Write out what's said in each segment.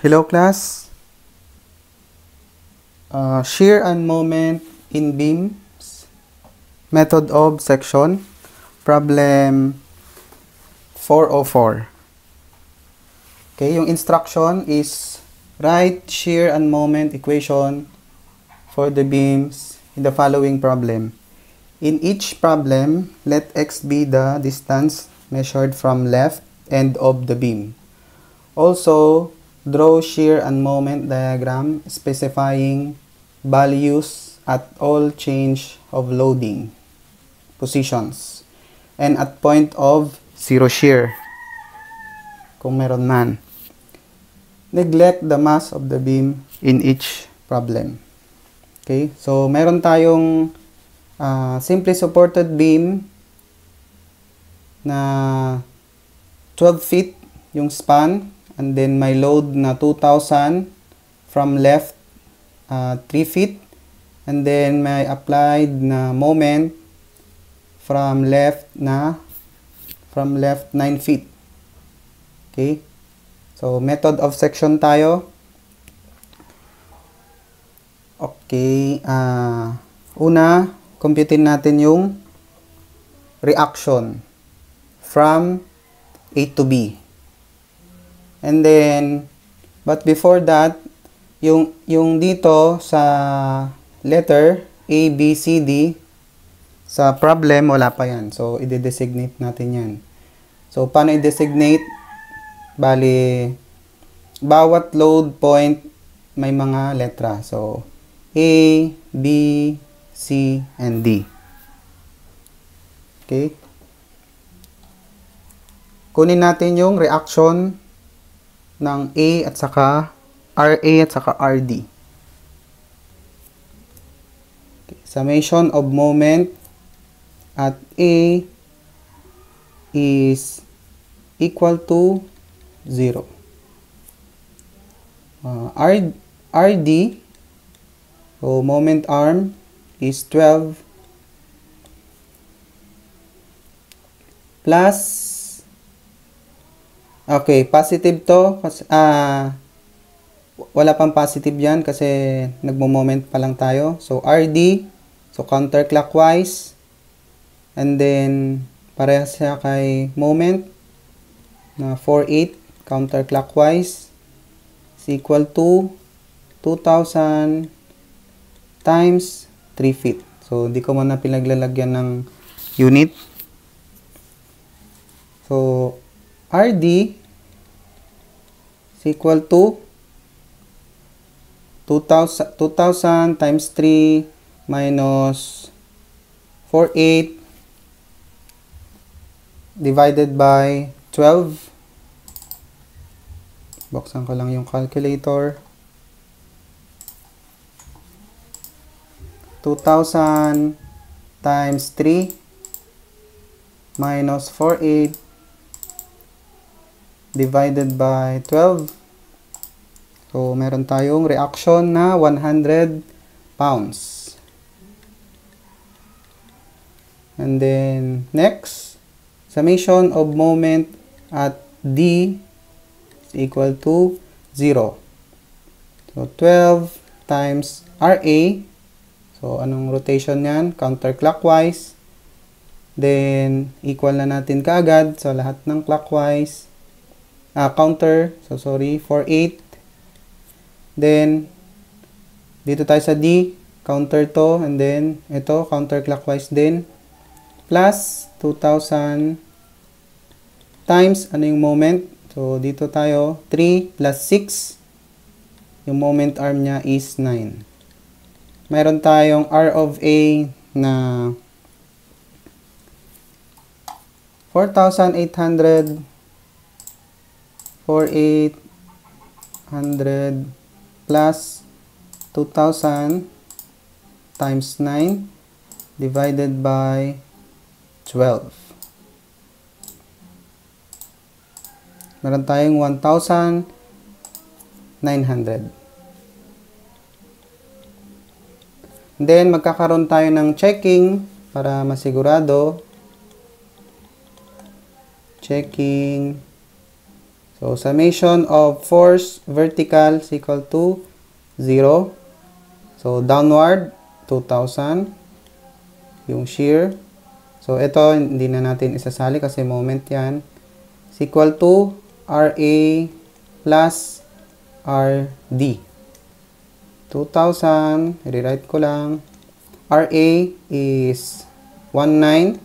Hello class. Shear and moment in beams. Method of section. Problem 404. Okay, yung instruction is write shear and moment equation for the beams in the following problem. In each problem, let x be the distance measured from left end of the beam. Also, draw shear and moment diagram specifying values at all change of loading positions and at point of zero shear kung meron man. Neglect the mass of the beam in each problem. Okay, so meron tayong simply supported beam na 12 feet yung span. And then may load na 2,000 from left 3 feet. And then may applied na moment from left 9 feet. Okay? So method of section tayo. Okay, una, computein natin yung reaction from A to B. And then, but before that, yung dito sa letter A, B, C, D, sa problem, wala pa yan. So, i-designate natin yan. So, paano i-designate? Bali, bawat load point may mga letra. So, A, B, C, and D. Okay? Kunin natin yung reaction ng A at saka RA at saka RD. Okay. Summation of moment at A is equal to 0. RD, so moment arm is 12 plus, okay, positive to. Wala pang positive yan kasi nagmo-moment pa lang tayo. So, RD, so counterclockwise. And then, parehas siya kay moment na 4,8 counterclockwise is equal to 2,000 times 3 feet. So, di ko muna pinaglalagyan ng unit. So, RD is equal to 2,000 times 3 minus 4,8 divided by 12. Buksan ko lang yung calculator. 2,000 times 3 minus 4,8 divided by 12. So, meron tayong reaction na 100 pounds. And then, next, summation of moment at D is equal to 0. So, 12 times RA. So, anong rotation yan? Counterclockwise. Then, equal na natin kaagad. So, lahat ng clockwise. Counter, so sorry, 4,8. Then, dito tayo sa D, counter to, and then, ito, counterclockwise din, plus 2,000 times, ano yung moment? So, dito tayo, 3 plus 6, yung moment arm niya is 9. Mayroon tayong R of A na 4,800 4,800 plus 2,000 times 9 divided by 12. Meron tayong 1,900. Then, magkakaroon tayo ng checking para masigurado. Checking So, summation of force vertical is equal to 0. So, downward, 2,000. Yung shear. So, ito, hindi na natin isasali kasi moment yan. Is equal to RA plus RD. 2,000, rewrite ko lang. RA is 19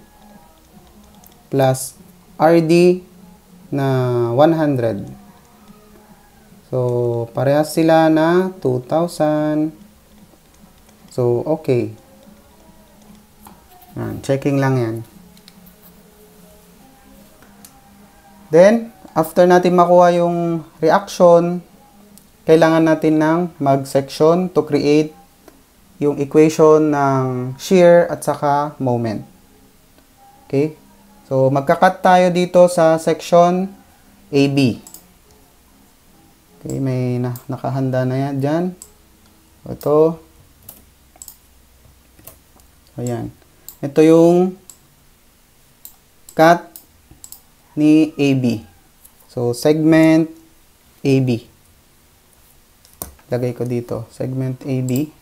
plus RD na 100. So, parehas sila na 2,000. So, okay. Checking lang yan. Then, after natin makuha yung reaction, kailangan natin ng mag-section to create yung equation ng shear at saka moment. Okay? So, magka-cut tayo dito sa section AB. Okay, may nakahanda na yan dyan. Ito. Ayan. Ito yung cut ni AB. So, segment AB. Lagay ko dito, segment AB.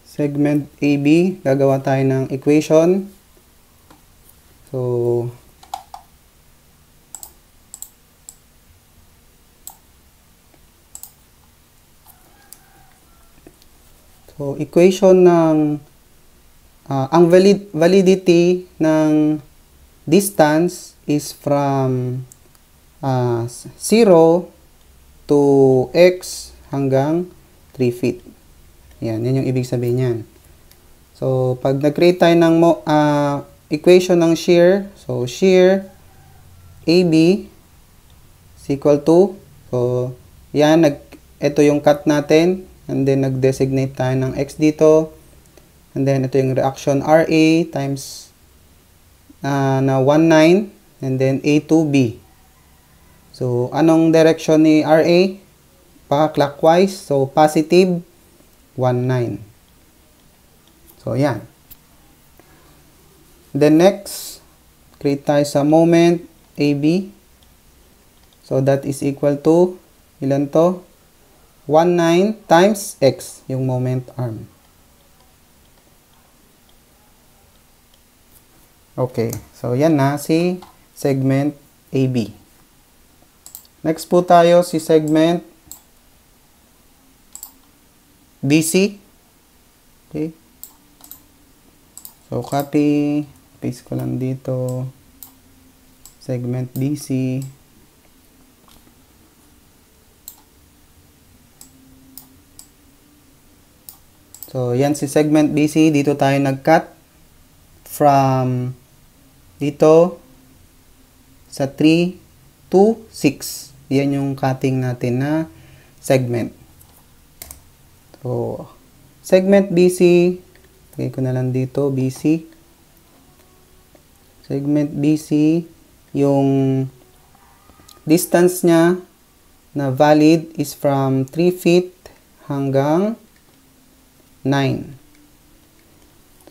Segment AB, gagawa tayo ng equation. So, equation ng ang validity ng distance is from 0 to x hanggang 3 feet. Yan yung ibig sabihin yan. So, pag nag-create tayo ng equation ng shear, so shear AB is equal to, so yan, ito yung cut natin. And then, nag-designate tayo ng x dito. And then, ito yung reaction RA times na 19. And then, A to B. So, anong direction ni RA? Pa-clockwise. So, positive 19. So, yan. Then, next, create tayo sa moment AB. So, that is equal to, ilan to? 19 times x, yung moment arm. Okay, so yan na si segment AB. Next po tayo si segment BC. Okay. So, copy, paste ko lang dito. Segment BC. So, yan si segment BC. Dito tayo nag-cut from dito sa 3 to 6. Yan yung cutting natin na segment. So, segment BC. Lagay ko na lang dito, BC. Segment BC, yung distance niya na valid is from 3 feet hanggang 9.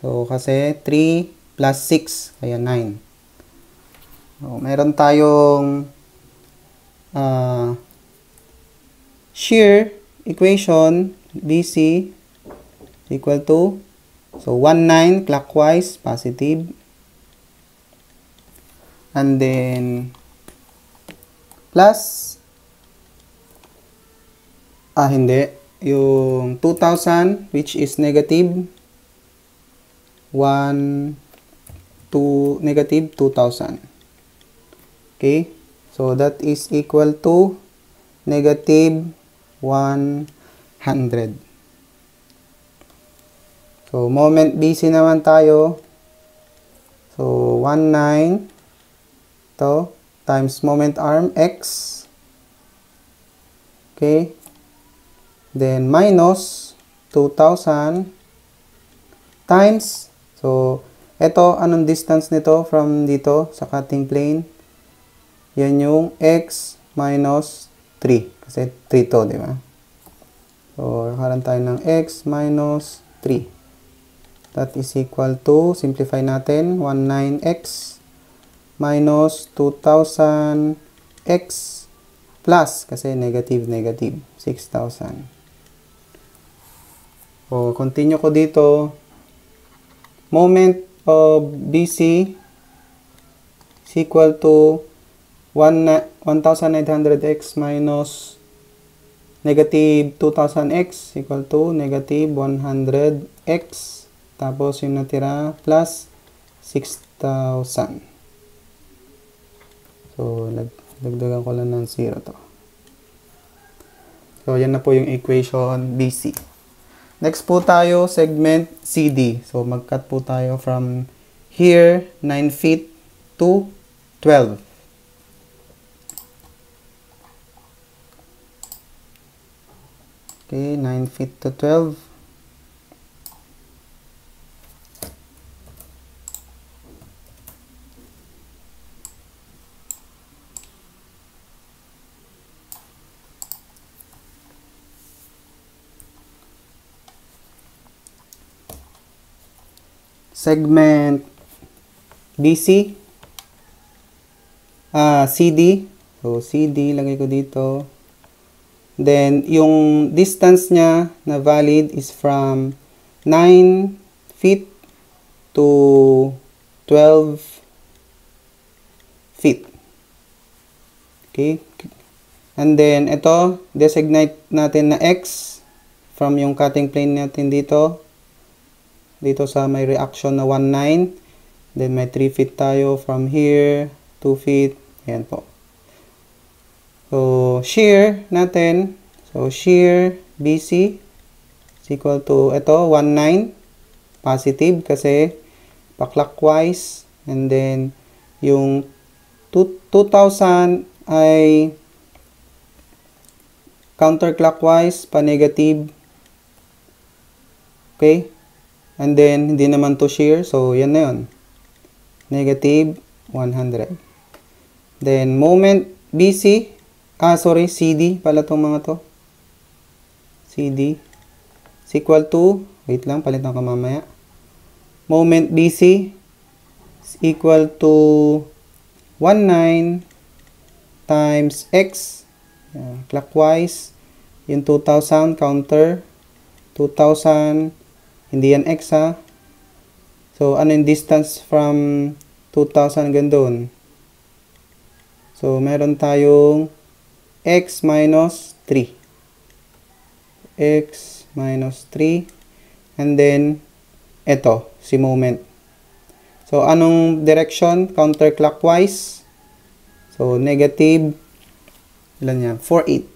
So, kasi 3 plus 6, kaya 9. So, meron tayong shear equation, BC equal to, so 19 clockwise, positive. And then, plus, hindi. Yung 2,000, which is negative 1 to negative 2,000. Okay? So, that is equal to negative 100. So, moment BC naman tayo. So, 19 to times moment arm X. Okay? Then, minus 2,000 times, so, ito, anong distance nito from dito sa cutting plane? Yan yung X minus 3. Kasi 3 to, di ba? So, nakaroon tayo ng x minus 3. That is equal to, simplify natin, 19x minus 2000x plus, kasi negative, 6,000. So, continue ko dito. Moment of BC is equal to 1900x minus negative 2000x equal to negative 100x. Tapos yung natira plus 6,000. So, dagdagan ko lang ng 0 to. So, yan na po yung equation BC. Next po tayo, segment CD. So, mag-cut po tayo from here, 9 feet to 12. Okay, 9 feet to 12. Segment BC, CD. So, CD, lagay ko dito. Then, yung distance niya na valid is from 9 feet to 12 feet. Okay? And then, ito, designate natin na X from yung cutting plane natin dito. Dito sa may reaction na 19. Then, may 3 feet tayo from here, 2 feet. Ayan po. So, shear natin. So, shear BC is equal to, ito, 19. Positive kasi pa-clockwise. And then, yung 2,000 ay counterclockwise, pa-negative. Okay? And then, hindi naman to shear. So, yan na yun. Negative 100. Then, moment BC. CD pala itong mga to. CD is equal to, wait lang, palitan ko mamaya. Moment BC is equal to 19 times X. Clockwise. Yung 2,000, counter. 2,000. Hindi yan X ha. So, ano yung distance from 2,000 hanggang doon? So, meron tayong X minus 3. X minus 3. And then, ito, si moment. So, anong direction? Counterclockwise. So, negative, ilan yan? 48.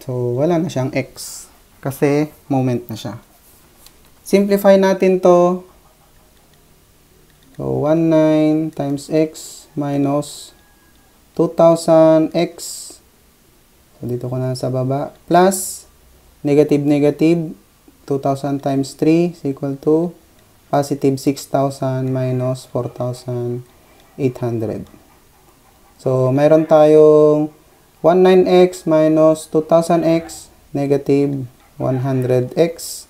So, wala na siyang X. Kasi, moment na siya. Simplify natin to. So, 19 times X minus 2,000X. So, dito ko na sa baba. Plus, negative, 2,000 times 3 is equal to positive 6,000 minus 4,800. So, mayroon tayong 19X minus 2,000X, negative 100X.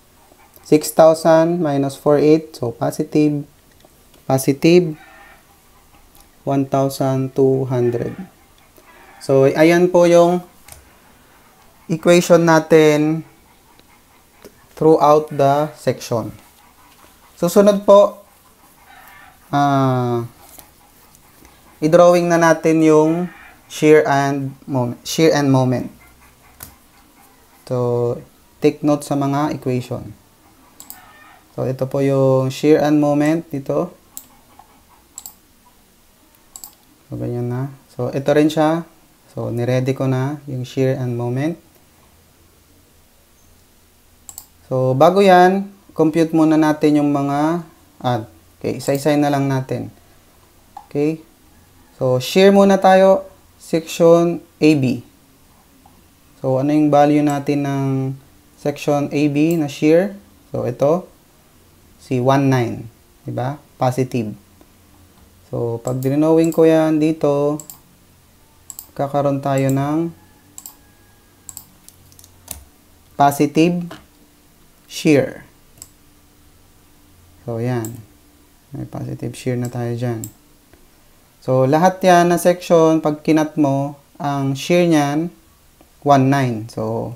6,000 minus 48, so positive 1,200. So, ayan po yung equation natin throughout the section. Susunod po, i-drawing na natin yung shear and moment. So, take note sa mga equation. So, ito po yung shear and moment dito. So, ganyan na. So, ito rin siya. So, niready ko na yung shear and moment. So, bago yan, compute muna natin yung mga add. Okay, isa-isay na lang natin. Okay. So, shear muna tayo. Section AB. So, ano yung value natin ng section AB na shear? So, ito. Si 19. Diba? Positive. So, pag dinowing ko yan dito, kakaroon tayo ng positive shear. So, yan. May positive shear na tayo dyan. So, lahat yan na section, pag kinat mo, ang shear niyan, 1.9. So,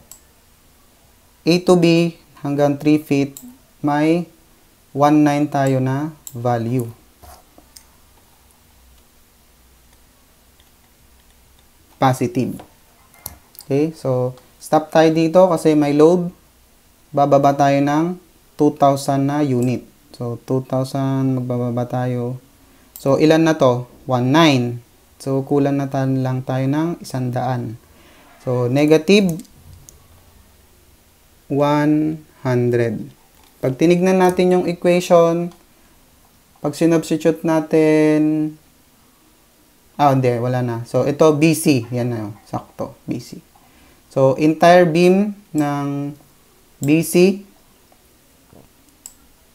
A to B hanggang 3 feet, may 1.9 tayo na value. Positive. Okay, so, stop tayo dito kasi may load. Bababa tayo ng 2,000 na unit. So, 2,000 magbababa tayo. So, ilan na to? 1.9. So, kulang na lang tayo ng 100. So, negative 100. Pag tinignan natin yung equation, pag sinubstitute natin, hindi, wala na. So, ito BC. Yan na yun. Sakto. BC. So, entire beam ng BC.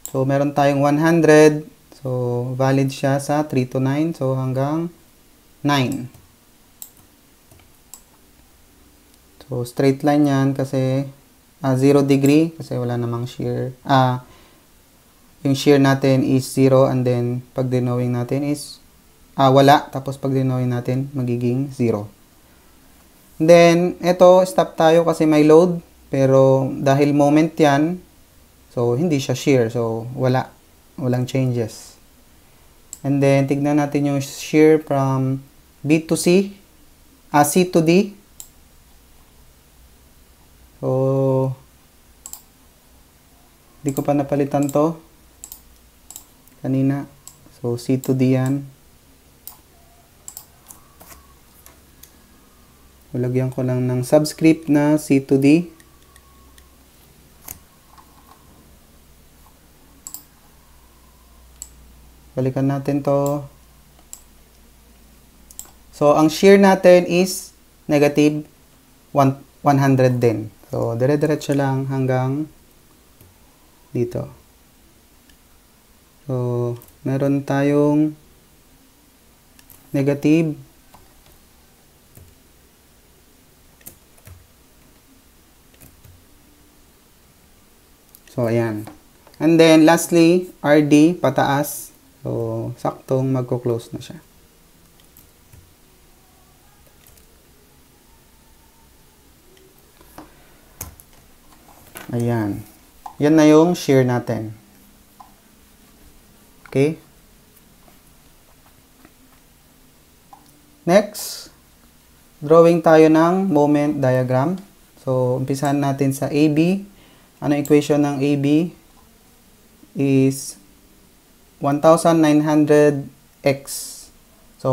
So, meron tayong 100. So, valid siya sa 3 to 9. So, hanggang 9. So, straight line yan kasi 0 degree kasi wala namang shear. Yung shear natin is 0 and then pag dinowing natin is wala. Tapos pag dinowing natin magiging 0. Then, ito, stop tayo kasi may load. Pero dahil moment yan, so hindi siya shear. So, walang changes. And then, tignan natin yung shear from B to C. C to D. So, di ko pa napalitan to kanina. So, C to D yan. Lagyan ko lang ng subscript na C to D. Balikan natin to. So, ang shear natin is negative 100 din. So, dire-diretso lang hanggang dito. So, meron tayong negative. So, ayan. And then, lastly, RD, pataas. So, saktong magko-close na siya. Ayan. Yan na yung shear natin. Okay? Next, drawing tayo ng moment diagram. So, umpisahan natin sa AB. Ano equation ng AB? Is 1,900x. So,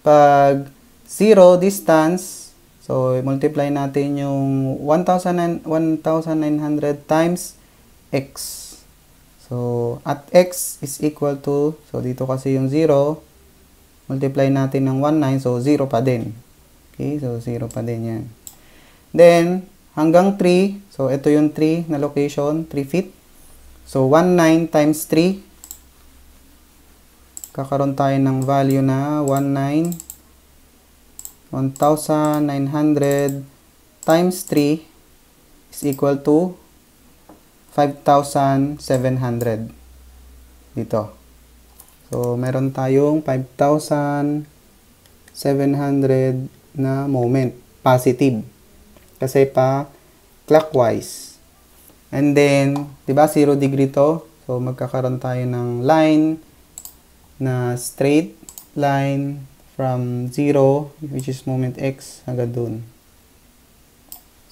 pag 0 distance, so, multiply natin yung 1,900 times x. So, at x is equal to, so, dito kasi yung 0, multiply natin ng 19, so, 0 pa din. Okay, so, 0 pa din yan. Then, hanggang 3, so, ito yung 3 na location, 3 feet. So, 19 times 3, kakaroon tayo ng value na 1,900 times 3 is equal to 5,700 dito. So, meron tayong 5,700 na moment. Positive. Kasi pa clockwise. And then, di ba 0 degree to? So, magkakaroon tayo ng line na straight line from 0, which is moment x, hanggang dun.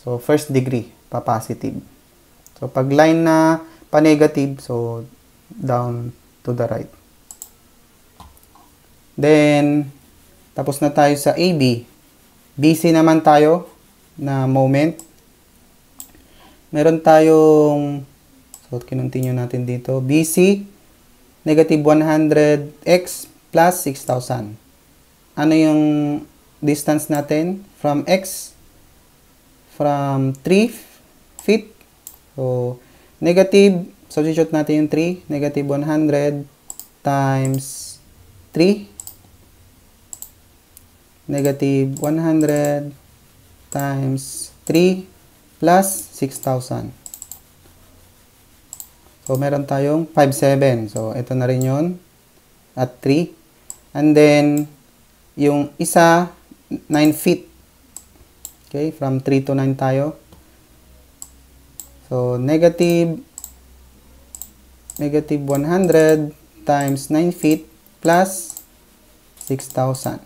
So, first degree, pa-positive. So, pag line na pa-negative, so, down to the right. Then, tapos na tayo sa AB. BC naman tayo na moment. Meron tayong, so, kinontinue natin dito, BC, negative 100x plus 6,000. Ano yung distance natin? From x, from 3 feet. So, negative, substitute natin yung 3, negative 100 times 3 negative 100 times 3 plus 6,000. So, meron tayong 5,700. So, ito na rin yun. At 3. And then, yung isa, 9 feet. Okay, from 3 to 9 tayo. So, negative 100 times 9 feet plus 6,000.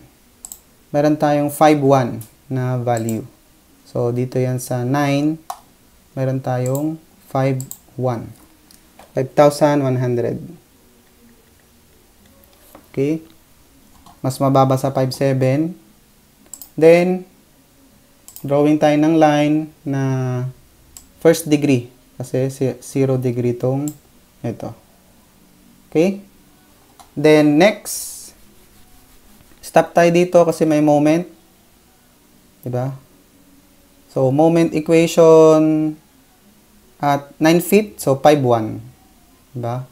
Meron tayong 5,1 na value. So, dito yan sa 9, meron tayong 5,1. 5,100. Okay. Mas mababa sa 5,700. Then, drawing tayo ng line na first degree. Kasi 0 degree itong ito. Okay. Then, next. Stop tayo dito kasi may moment. Diba? So, moment equation at 9 feet. So, 5,1. Diba?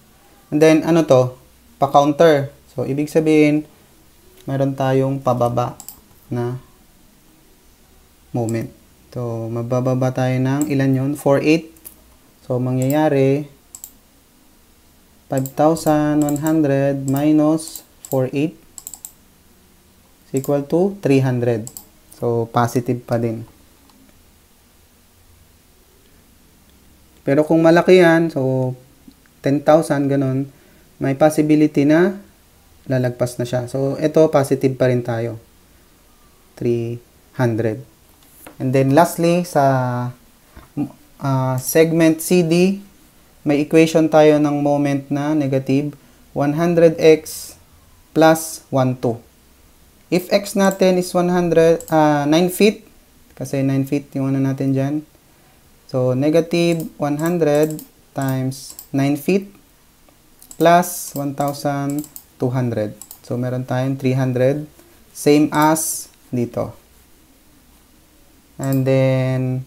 And then, ano to? Pa-counter. So, ibig sabihin, meron tayong pababa na moment. So, mabababa tayo ng ilan yun? 4,8. So, mangyayari, 5,100 minus 4,8 is equal to 300. So, positive pa din. Pero kung malaki yan, so, 10,000, ganun, may possibility na lalagpas na siya. So, ito, positive pa rin tayo. 300. And then, lastly, sa segment CD, may equation tayo ng moment na negative 100x plus 12. If x natin is 9 feet, kasi 9 feet yung ano natin dyan. So, negative 100 times 9 feet plus 1,200. So, meron tayong 300. Same as dito. And then,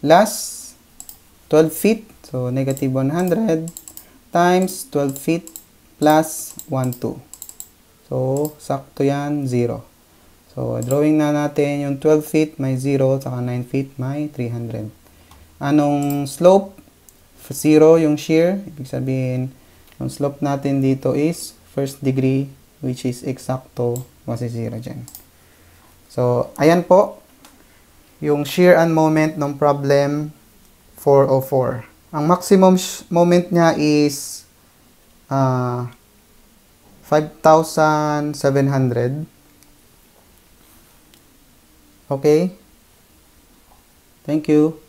last, 12 feet. So, negative 100 times 12 feet plus 12. So, sakto yan, 0. So, drawing na natin yung 12 feet may 0, saka 9 feet may 300. Anong slope? 0 yung shear. Ibig sabihin, yung slope natin dito is first degree, which is eksakto, kasi 0 dyan. So, ayan po, yung shear and moment ng problem 404. Ang maximum moment niya is 5,700. Okay? Thank you.